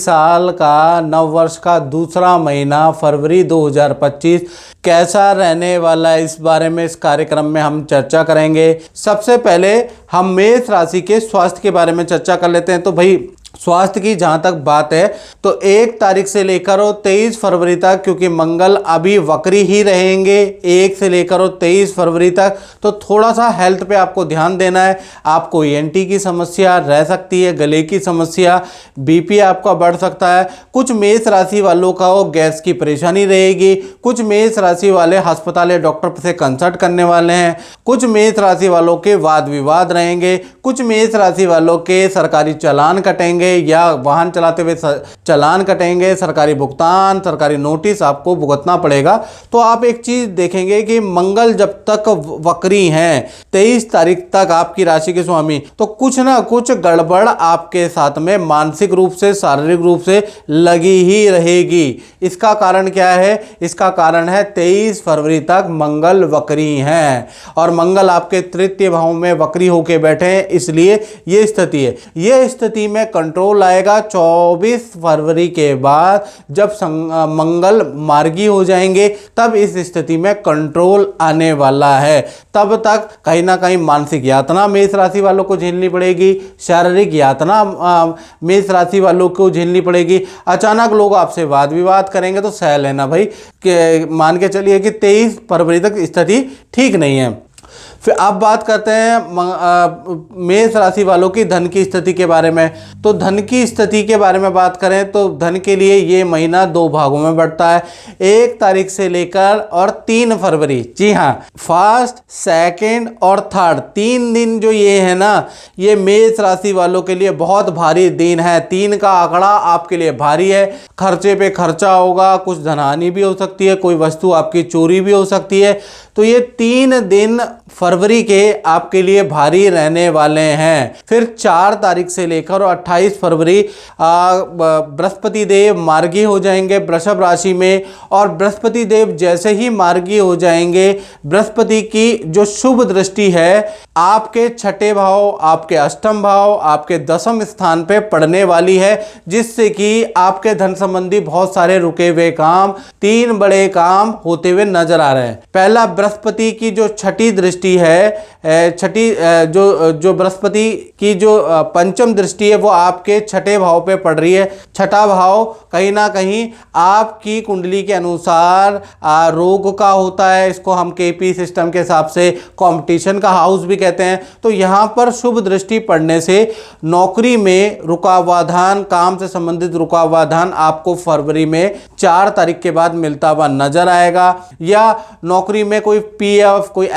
साल का नव वर्ष का दूसरा महीना फरवरी 2025 कैसा रहने वाला है, इस बारे में इस कार्यक्रम में हम चर्चा करेंगे। सबसे पहले हम मेष राशि के स्वास्थ्य के बारे में चर्चा कर लेते हैं। तो भाई स्वास्थ्य की जहां तक बात है तो 1 तारीख से लेकर और 23 फरवरी तक, क्योंकि मंगल अभी वक्री ही रहेंगे 1 से लेकर और 23 फरवरी तक, तो थोड़ा सा हेल्थ पे आपको ध्यान देना है। आपको ENT की समस्या रह सकती है, गले की समस्या, बीपी आपका बढ़ सकता है। कुछ मेष राशि वालों का गैस की परेशानी रहेगी। कुछ मेष राशि वाले अस्पताल या डॉक्टर से कंसल्ट करने वाले हैं। कुछ मेष राशि वालों के वाद विवाद रहेंगे। कुछ मेष राशि वालों के सरकारी चालान कटेंगे या वाहन चलाते हुए चालान कटेंगे, सरकारी भुगतान, सरकारी नोटिस आपको भुगतना पड़ेगा। तो आप एक चीज देखेंगे कि मंगल जब तक वक्री हैं 23 तारीख तक आपकी राशि के स्वामी, तो कुछ ना कुछ गड़बड़ आपके साथ में मानसिक रूप से, शारीरिक रूप से लगी ही रहेगी। इसका कारण क्या है? इसका कारण है 23 फरवरी तक मंगल वक्री हैं और मंगल आपके तृतीय भाव में वक्री होके बैठे हैं, इसलिए ये स्थिति है। ये स्थिति में कंट्रोल आएगा 24 फरवरी के बाद, जब मंगल मार्गी हो जाएंगे तब इस स्थिति में कंट्रोल आने वाला है। तब तक कहीं ना कहीं मानसिक यातना मेष राशि वालों को झेलनी पड़ेगी, शारीरिक यातना मेष राशि वालों को झेलनी पड़ेगी। अचानक लोग आपसे वाद विवाद करेंगे तो सह लेना भाई, मान के चलिए कि 23 फरवरी तक स्थिति ठीक नहीं है। फिर अब बात करते हैं मेष राशि वालों की धन की स्थिति के बारे में। तो धन की स्थिति के बारे में बात करें तो धन के लिए ये महीना 2 भागों में बढ़ता है, 1 तारीख से लेकर और 3 फरवरी। जी हाँ, फर्स्ट, सेकंड और थर्ड 3 दिन जो ये है ना, ये मेष राशि वालों के लिए बहुत भारी दिन है। 3 का आंकड़ा आपके लिए भारी है। खर्चे पे खर्चा होगा, कुछ धनहानि भी हो सकती है, कोई वस्तु आपकी चोरी भी हो सकती है। तो ये 3 दिन फरवरी के आपके लिए भारी रहने वाले हैं। फिर 4 तारीख से लेकर 28 फरवरी बृहस्पति देव मार्गी हो जाएंगे वृषभ राशि में, और बृहस्पति देव जैसे ही मार्गी हो जाएंगे, बृहस्पति की जो शुभ दृष्टि है आपके 6ठे भाव, आपके 8म भाव, आपके 10म स्थान पे पड़ने वाली है, जिससे कि आपके धन संबंधी बहुत सारे रुके हुए काम, 3 बड़े काम होते हुए नजर आ रहे हैं। पहला, बृहस्पति की जो 6ठी दृष्टि है, जो बृहस्पति की जो 5म दृष्टि है वो आपके 6ठे भाव पे पड़ रही है। 6ठा भाव कहीं ना कहीं आपकी कुंडली के अनुसार रोग का होता है। इसको हम KP सिस्टम के हिसाब से कंपटीशन का हाउस भी कहते हैं। तो यहाँ पर शुभ दृष्टि पड़ने से नौकरी में रुका हुआ धन, काम से संबंधित रुका हुआ धन आपको फरवरी में 4 तारीख के बाद मिलता हुआ नजर आएगा। या नौकरी में कोई PF, कोई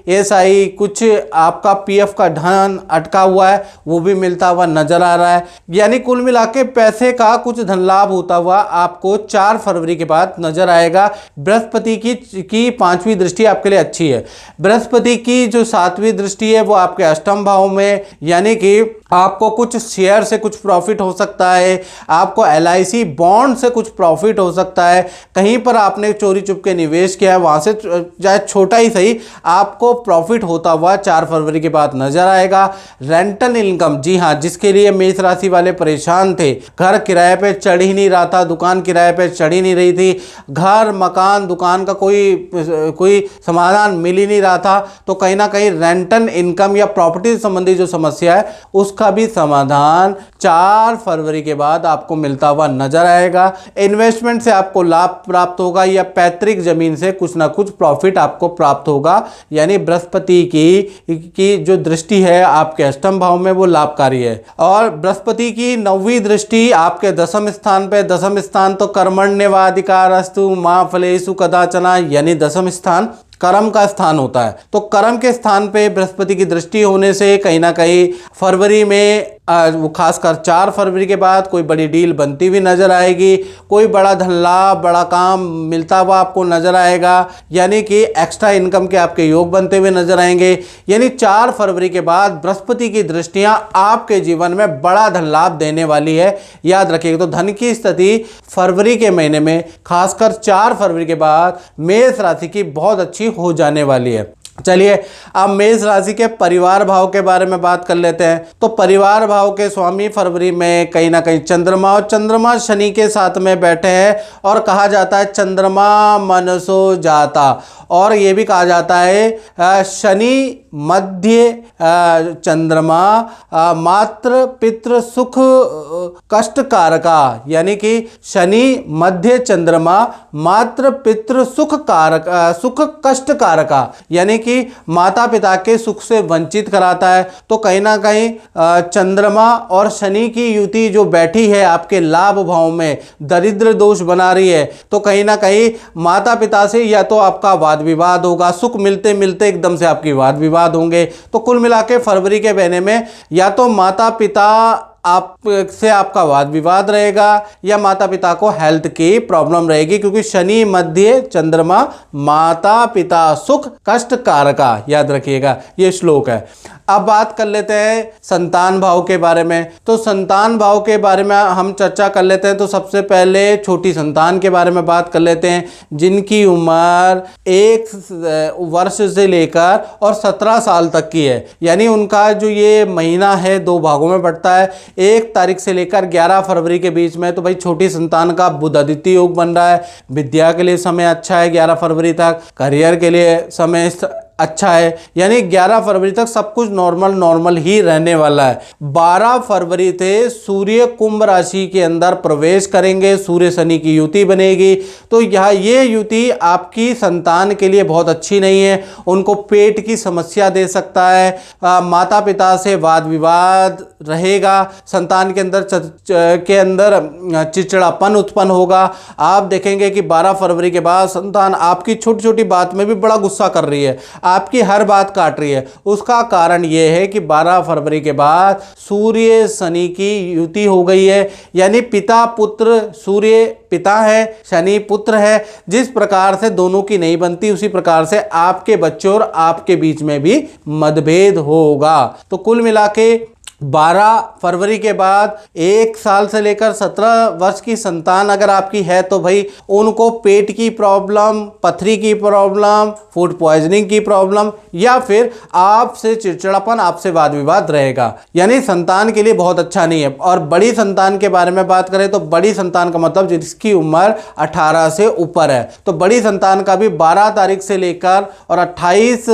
SI, कुछ आपका PF का धन अटका हुआ है, वो भी मिलता हुआ नजर आ रहा है। यानी कुल मिला के पैसे का कुछ धन लाभ होता हुआ आपको 4 फरवरी के बाद नजर आएगा। बृहस्पति की 5वीं दृष्टि आपके लिए अच्छी है। बृहस्पति की जो 7वीं दृष्टि है वो आपके 8म भाव में, यानी कि आपको कुछ शेयर से कुछ प्रॉफिट हो सकता है, आपको LIC बॉन्ड से कुछ प्रॉफिट हो सकता है, कहीं पर आपने चोरी चुप के निवेश किया है वहां से चाहे छोटा ही सही आपको प्रॉफिट होता हुआ 4 फरवरी के बाद नजर आएगा। रेंटल इनकम, जी हाँ, जिसके लिए मेष राशि वाले परेशान थे, घर किराए पे चढ़ ही नहीं रहा था, दुकान किराए पे चढ़ ही नहीं रही थी, घर मकान दुकान का कोई समाधान मिल ही नहीं रहा था, तो कहीं ना कहीं रेंटल इनकम या प्रॉपर्टी संबंधी जो समस्या है उसका भी समाधान 4 फरवरी के बाद आपको मिलता हुआ नजर आएगा। इन्वेस्टमेंट से आपको लाभ प्राप्त होगा या पैतृक जमीन से कुछ ना कुछ प्रॉफिट आपको प्राप्त होगा। यानी बृहस्पति की जो दृष्टि है आपके 8म भाव में वो लाभकारी है। और बृहस्पति की 9वीं दृष्टि आपके 10म स्थान पे, 10म स्थान तो कर्मण्येवाधिकारस्तु मा फलेषु कदाचन, यानी 10म स्थान कर्म का स्थान होता है। तो कर्म के स्थान पे बृहस्पति की दृष्टि होने से कहीं ना कहीं फरवरी में वो खासकर 4 फरवरी के बाद कोई बड़ी डील बनती हुई नजर आएगी, कोई बड़ा धन लाभ, बड़ा काम मिलता हुआ आपको नजर आएगा, यानी कि एक्स्ट्रा इनकम के आपके योग बनते हुए नजर आएंगे। यानी 4 फरवरी के बाद बृहस्पति की दृष्टियां आपके जीवन में बड़ा धन लाभ देने वाली है, याद रखिएगा। तो धन की स्थिति फरवरी के महीने में खासकर 4 फरवरी के बाद मेष राशि की बहुत अच्छी हो जाने वाली है। चलिए अब मेष राशि के परिवार भाव के बारे में बात कर लेते हैं। तो परिवार भाव के स्वामी फरवरी में कहीं ना कहीं चंद्रमा, और चंद्रमा शनि के साथ में बैठे हैं, और कहा जाता है चंद्रमा मनसो जाता, और ये भी कहा जाता है शनि मध्य चंद्रमा मात्र पितृ सुख कष्ट कारका, यानी कि शनि मध्य चंद्रमा मात्र पितृ सुख कारक सुख कष्ट कारका, यानी कि माता पिता के सुख से वंचित कराता है। तो कहीं ना कहीं चंद्रमा और शनि की युति जो बैठी है आपके लाभ भाव में, दरिद्र दोष बना रही है, तो कहीं ना कहीं माता पिता से या तो आपका वाद विवाद होगा, सुख मिलते मिलते एकदम से आपकी वाद विवाद होंगे। तो कुल मिला के फरवरी के महीने में या तो माता पिता आपसे आपका वाद विवाद रहेगा, या माता पिता को हेल्थ की प्रॉब्लम रहेगी, क्योंकि शनि मध्य चंद्रमा माता पिता सुख कष्ट कारका, याद रखिएगा ये श्लोक है। अब बात कर लेते हैं संतान भाव के बारे में। तो संतान भाव के बारे में हम चर्चा कर लेते हैं। तो सबसे पहले छोटी संतान के बारे में बात कर लेते हैं, जिनकी उम्र 1 वर्ष से लेकर और 17 साल तक की है। यानी उनका जो ये महीना है 2 भागों में बढ़ता है, 1 तारीख से लेकर 11 फरवरी के बीच में। तो भाई छोटी संतान का बुध आदित्य योग बन रहा है, विद्या के लिए समय अच्छा है 11 फरवरी तक, करियर के लिए समय अच्छा है, यानी 11 फरवरी तक सब कुछ नॉर्मल ही रहने वाला है। 12 फरवरी से सूर्य कुंभ राशि के अंदर प्रवेश करेंगे, सूर्य शनि की युति बनेगी। तो ये युति आपकी संतान के लिए बहुत अच्छी नहीं है, उनको पेट की समस्या दे सकता है, माता पिता से वाद विवाद रहेगा, संतान के अंदर चिड़चिड़ापन उत्पन्न होगा। आप देखेंगे कि 12 फरवरी के बाद संतान आपकी छोटी छोटी बात में भी बड़ा गुस्सा कर रही है, आपकी हर बात काट रही है। उसका कारण यह है कि 12 फरवरी के बाद सूर्य शनि की युति हो गई है, यानी पिता पुत्र, सूर्य पिता है, शनि पुत्र है। जिस प्रकार से दोनों की नहीं बनती, उसी प्रकार से आपके बच्चों और आपके बीच में भी मतभेद होगा। तो कुल मिला के 12 फरवरी के बाद 1 साल से लेकर 17 वर्ष की संतान अगर आपकी है, तो भाई उनको पेट की प्रॉब्लम, पथरी की प्रॉब्लम, फूड पॉइजनिंग की प्रॉब्लम, या फिर आपसे चिड़चिड़ापन, आपसे वाद विवाद रहेगा, यानी संतान के लिए बहुत अच्छा नहीं है। और बड़ी संतान के बारे में बात करें तो बड़ी संतान का मतलब जिसकी उम्र 18 से ऊपर है। तो बड़ी संतान का भी 12 तारीख से लेकर और 28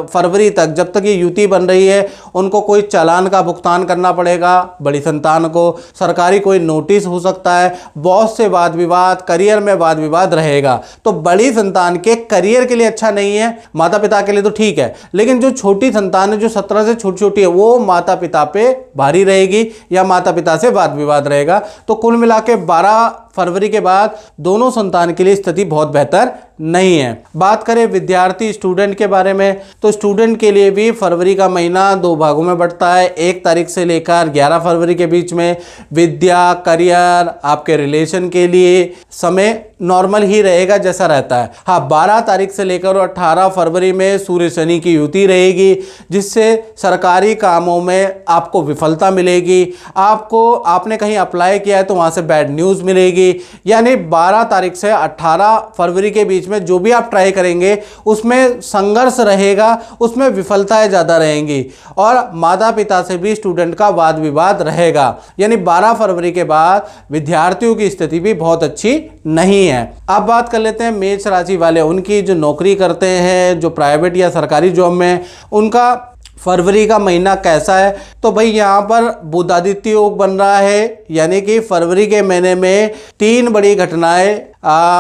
फरवरी तक, जब तक ये युति बन रही है, उनको कोई चालान का भुगतान करना पड़ेगा। बड़ी संतान को सरकारी कोई नोटिस हो सकता है, बॉस से वाद विवाद, करियर में वाद विवाद रहेगा। तो बड़ी संतान के करियर के लिए अच्छा नहीं है, माता पिता के लिए तो ठीक है, लेकिन जो छोटी संतान है, जो 17 से छोटी छोटी है, वो माता पिता पे भारी रहेगी या माता पिता से वाद विवाद रहेगा। तो कुल मिला के 12 फरवरी के बाद दोनों संतान के लिए स्थिति बहुत बेहतर नहीं है। बात करें विद्यार्थी स्टूडेंट के बारे में, तो स्टूडेंट के लिए भी फरवरी का महीना 2 भागों में बढ़ता है। 1 तारीख से लेकर 11 फरवरी के बीच में विद्या, करियर, आपके रिलेशन के लिए समय नॉर्मल ही रहेगा जैसा रहता है। हाँ, 12 तारीख से लेकर 18 फरवरी में सूर्य शनि की युति रहेगी, जिससे सरकारी कामों में आपको विफलता मिलेगी। आपने कहीं अप्लाई किया है तो वहाँ से बैड न्यूज़ मिलेगी। यानी 12 तारीख से 18 फरवरी के बीच में जो भी आप ट्राई करेंगे उसमें संघर्ष रहेगा, उसमें विफलताएं ज़्यादा रहेंगी, और माता पिता से भी स्टूडेंट का वाद विवाद रहेगा। यानी 12 फरवरी के बाद विद्यार्थियों की स्थिति भी बहुत अच्छी नहीं है। अब बात कर लेते हैं मेष राशि वाले, उनकी जो नौकरी करते हैं, जो प्राइवेट या सरकारी जॉब में, उनका फरवरी का महीना कैसा है। तो भाई यहाँ पर बुध आदित्य योग बन रहा है, यानी कि फरवरी के महीने में 3 बड़ी घटनाएं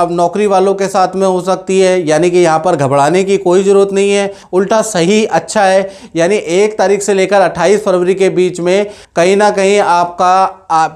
नौकरी वालों के साथ में हो सकती है। यानी कि यहाँ पर घबराने की कोई ज़रूरत नहीं है, उल्टा सही अच्छा है। यानी 1 तारीख से लेकर 28 फरवरी के बीच में कहीं ना कहीं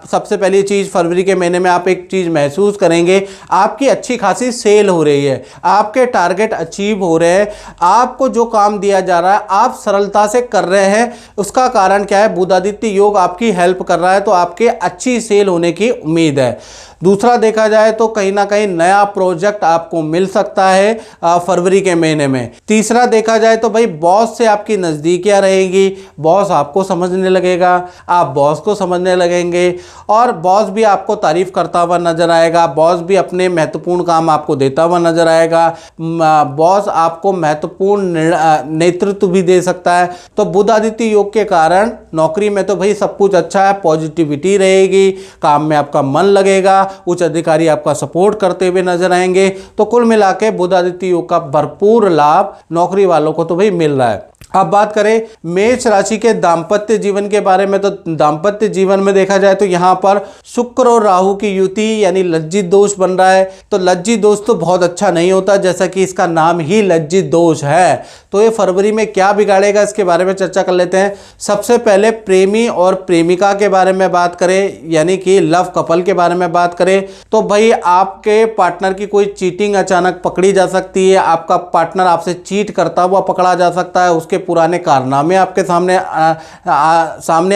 सबसे पहली चीज़, फरवरी के महीने में आप एक चीज़ महसूस करेंगे, आपकी अच्छी खासी सेल हो रही है, आपके टारगेट अचीव हो रहे हैं, आपको जो काम दिया जा रहा है आप सरलता से कर रहे हैं। उसका कारण क्या है? बुध आदित्य योग आपकी हेल्प कर रहा है, तो आपके अच्छी सेल होने की उम्मीद है। दूसरा देखा जाए तो कहीं ना कहीं नया प्रोजेक्ट आपको मिल सकता है फरवरी के महीने में। तीसरा देखा जाए तो भाई बॉस से आपकी नज़दीकियाँ रहेगी, बॉस आपको समझने लगेगा, आप बॉस को समझने लगेंगे और बॉस भी आपको तारीफ करता हुआ नजर आएगा, बॉस भी अपने महत्वपूर्ण काम आपको देता हुआ नजर आएगा, बॉस आपको महत्वपूर्ण नेतृत्व भी दे सकता है। तो बुध आदित्य योग के कारण नौकरी में तो भाई सब कुछ अच्छा है, पॉजिटिविटी रहेगी, काम में आपका मन लगेगा, उच्च अधिकारी आपका सपोर्ट करते हुए नजर आएंगे। तो कुल मिला के बुध आदित्य योग का भरपूर लाभ नौकरी वालों को तो भाई मिल रहा है। अब बात करें मेष राशि के दाम्पत्य जीवन के बारे में, तो दाम्पत्य जीवन में देखा जाए तो यहाँ पर शुक्र और राहु की युति यानी लज्जित दोष बन रहा है। तो लज्जित दोष तो बहुत अच्छा नहीं होता, जैसा कि इसका नाम ही लज्जित दोष है। तो ये फरवरी में क्या बिगाड़ेगा इसके बारे में चर्चा कर लेते हैं। सबसे पहले प्रेमी और प्रेमिका के बारे में बात करें, यानी कि लव कपल के बारे में बात करें, तो भाई आपके पार्टनर की कोई चीटिंग अचानक पकड़ी जा सकती है, आपका पार्टनर आपसे चीट करता हुआ पकड़ा जा सकता है, उसके पुराने कारनामे आपके सामने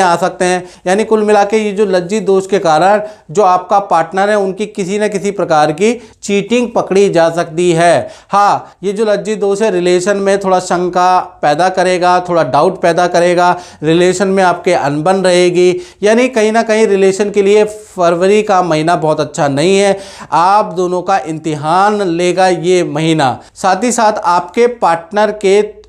आ सकते हैं। यानी कुल मिला के ये जो लज्जित दोष के कारण जो आपका पार्टनर है उनकी किसी न किसी प्रकार की चीटिंग पकड़ी जा सकती है। हाँ, ये जो लज्जित दोष है रिलेशन में थोड़ा शंका पैदा करेगा, थोड़ा डाउट पैदा करेगा, रिलेशन में आपके अनबन रहेगी, यानी कहीं ना कहीं रिलेशन के लिए फरवरी का महीना बहुत अच्छा नहीं है। आप दोनों का इम्तिहान लेगा ये महीना। साथ ही साथ आपके पार्टनर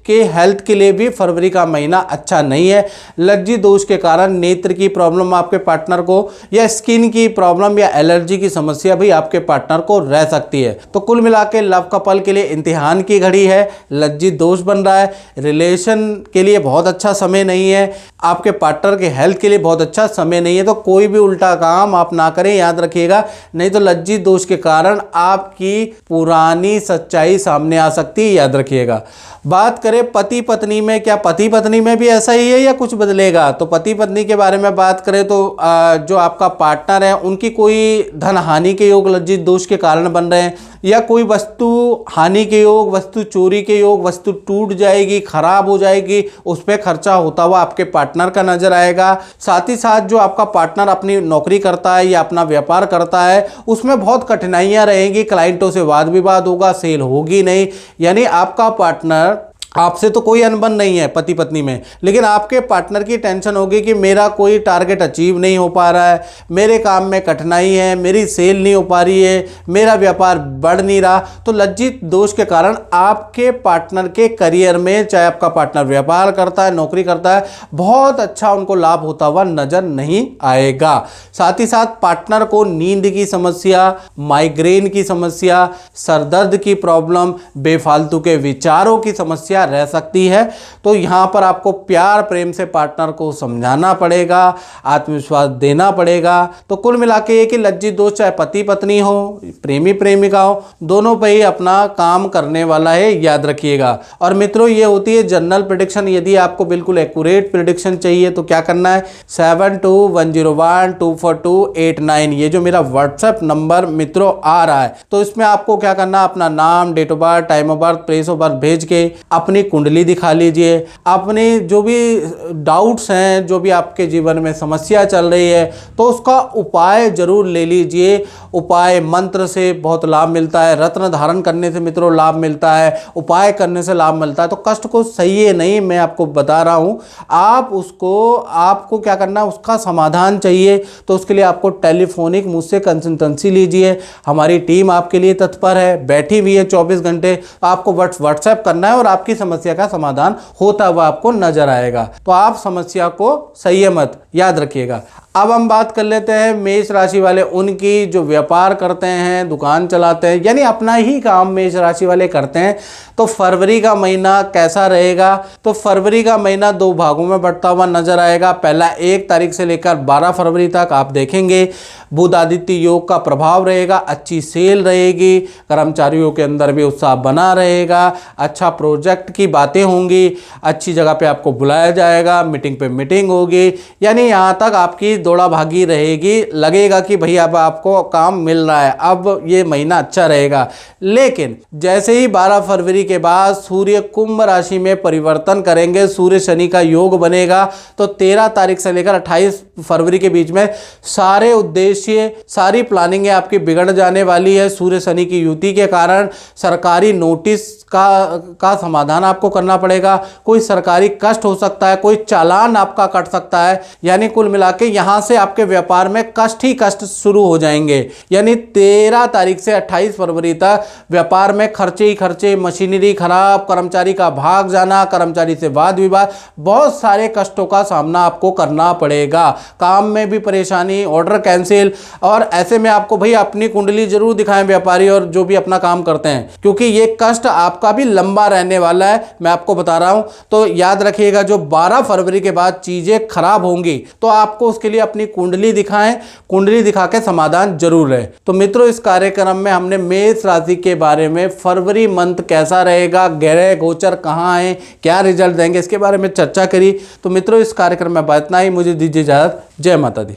के हेल्थ के लिए भी फरवरी का महीना अच्छा नहीं है। लज्जित दोष के कारण नेत्र की प्रॉब्लम आपके पार्टनर को, या स्किन की प्रॉब्लम या एलर्जी की समस्या भी आपके पार्टनर को रह सकती है। तो कुल मिला के लव कपल के लिए इम्तिहान की घड़ी है, लज्जित दोष बन रहा है, रिलेशन के लिए बहुत अच्छा समय नहीं है, आपके पार्टनर के हेल्थ के लिए बहुत अच्छा समय नहीं है। तो कोई भी उल्टा काम आप ना करें, याद रखिएगा, नहीं तो लज्जित दोष के कारण आपकी पुरानी सच्चाई सामने आ सकती है, याद रखिएगा। बात करें पति पत्नी में, क्या पति पत्नी में भी ऐसा ही है या कुछ बदलेगा? तो पति पत्नी के बारे में बात करें तो जो आपका पार्टनर है उनकी कोई धन हानि के योग लज्जित दोष के कारण बन रहे हैं, या कोई वस्तु हानि के योग, वस्तु चोरी के योग, वस्तु टूट जाएगी, खराब हो जाएगी, उस पर खर्चा होता हुआ आपके पार्टनर का नजर आएगा। साथ ही साथ जो आपका पार्टनर अपनी नौकरी करता है या अपना व्यापार करता है उसमें बहुत कठिनाइयां रहेंगी, क्लाइंटों से वाद विवाद होगा, सेल होगी नहीं। यानी आपका पार्टनर, आपसे तो कोई अनबन नहीं है पति पत्नी में, लेकिन आपके पार्टनर की टेंशन होगी कि मेरा कोई टारगेट अचीव नहीं हो पा रहा है, मेरे काम में कठिनाई है, मेरी सेल नहीं हो पा रही है, मेरा व्यापार बढ़ नहीं रहा। तो लज्जित दोष के कारण आपके पार्टनर के करियर में, चाहे आपका पार्टनर व्यापार करता है, नौकरी करता है, बहुत अच्छा उनको लाभ होता हुआ नजर नहीं आएगा। साथ ही साथ पार्टनर को नींद की समस्या, माइग्रेन की समस्या, सरदर्द की प्रॉब्लम, बेफालतू के विचारों की समस्या रह सकती है। तो यहां पर आपको प्यार प्रेम से पार्टनर को समझाना पड़ेगा, आत्मविश्वास देना पड़ेगा। तो कुल मिला के ये कि लज्जित दोष चाहे पति पत्नी हो, प्रेमी प्रेमिका हो, दोनों पे ही अपना काम करने वाला है, याद रखिएगा। और मित्रों, ये होती है जनरल प्रेडिक्शन। यदि आपको बिल्कुल एक्यूरेट प्रेडिक्शन चाहिए तो क्या करना है, 7210124289, ये जो मेरा व्हाट्सएप नंबर मित्रों आ रहा है, तो इसमें आपको क्या करना, अपना नाम, date of birth, time of birth, place of birth भेज के अपनी कुंडली दिखा लीजिए। अपने जो भी डाउट्स हैं, जो भी आपके जीवन में समस्या चल रही है, तो उसका उपाय जरूर ले लीजिए। उपाय मंत्र से बहुत लाभ मिलता है, रत्न धारण करने से मित्रों लाभ मिलता है, उपाय करने से लाभ मिलता है। तो कष्ट को सही है नहीं, मैं आपको बता रहा हूं, आपको क्या करना है, उसका समाधान चाहिए तो उसके लिए आपको टेलीफोनिक मुझसे कंसल्टेंसी लीजिए। हमारी टीम आपके लिए तत्पर है, बैठी हुई है 24 घंटे। आपको व्हाट्सएप करना है और आपकी समस्या का समाधान होता हुआ आपको नजर आएगा। तो आप समस्या को सही मत, याद रखिएगा। अब हम बात कर लेते हैं मेष राशि वाले उनकी, जो व्यापार करते हैं, दुकान चलाते हैं, यानी अपना ही काम मेष राशि वाले करते हैं। तो फरवरी का महीना कैसा रहेगा? तो फरवरी का महीना दो भागों में बढ़ता हुआ नजर आएगा। पहला 1 तारीख से लेकर 12 फरवरी तक आप देखेंगे बुध आदित्य योग का प्रभाव रहेगा, अच्छी सेल रहेगी, कर्मचारियों के अंदर भी उत्साह बना रहेगा, अच्छा प्रोजेक्ट की बातें होंगी, अच्छी जगह पे आपको बुलाया जाएगा, मीटिंग पे मीटिंग होगी, यानी यहाँ तक आपकी दौड़ा भागी रहेगी, लगेगा कि भई अब आपको काम मिल रहा है, अब ये महीना अच्छा रहेगा। लेकिन जैसे ही 12 फरवरी के बाद सूर्य कुंभ राशि में परिवर्तन करेंगे, सूर्य शनि का योग बनेगा, तो 13 तारीख से लेकर 28 फरवरी के बीच में सारे उद्देश्य, सारी प्लानिंग आपकी बिगड़ जाने वाली है। सूर्य शनि की युति के कारण सरकारी नोटिस का समाधान आपको करना पड़ेगा, कोई सरकारी कष्ट हो सकता है, कोई चालान आपका कट सकता है। यानी कुल मिला के यहां से आपके व्यापार में कष्ट ही कष्ट शुरू हो जाएंगे। यानी 13 तारीख से 28 फरवरी तक व्यापार में खर्चे ही खर्चे, मशीनरी खराब, कर्मचारी का भाग जाना, कर्मचारी से वाद विवाद, बहुत सारे कष्टों का सामना आपको करना पड़ेगा। काम में भी परेशानी, ऑर्डर कैंसिल। और ऐसे में आपको भाई अपनी कुंडली जरूर दिखाएं व्यापारी और जो भी अपना काम करते हैं, क्योंकि ये कष्ट आपका भी लंबा रहने वाला है, मैं आपको बता रहा हूं। तो याद रखिएगा, जो 12 फरवरी के बाद चीजें खराब होंगी तो आपको उसके लिए अपनी कुंडली दिखाएं, कुंडली दिखा के समाधान जरूर है। तो मित्रों, इस कार्यक्रम में हमने मेष राशि के बारे में फरवरी मंथ कैसा रहेगा, ग्रह गोचर कहां है, क्या रिजल्ट देंगे, इसके बारे में चर्चा करी। तो मित्रों, इस कार्यक्रम में इतना ही। मुझे दीजिए इजाजत। जय माता दी।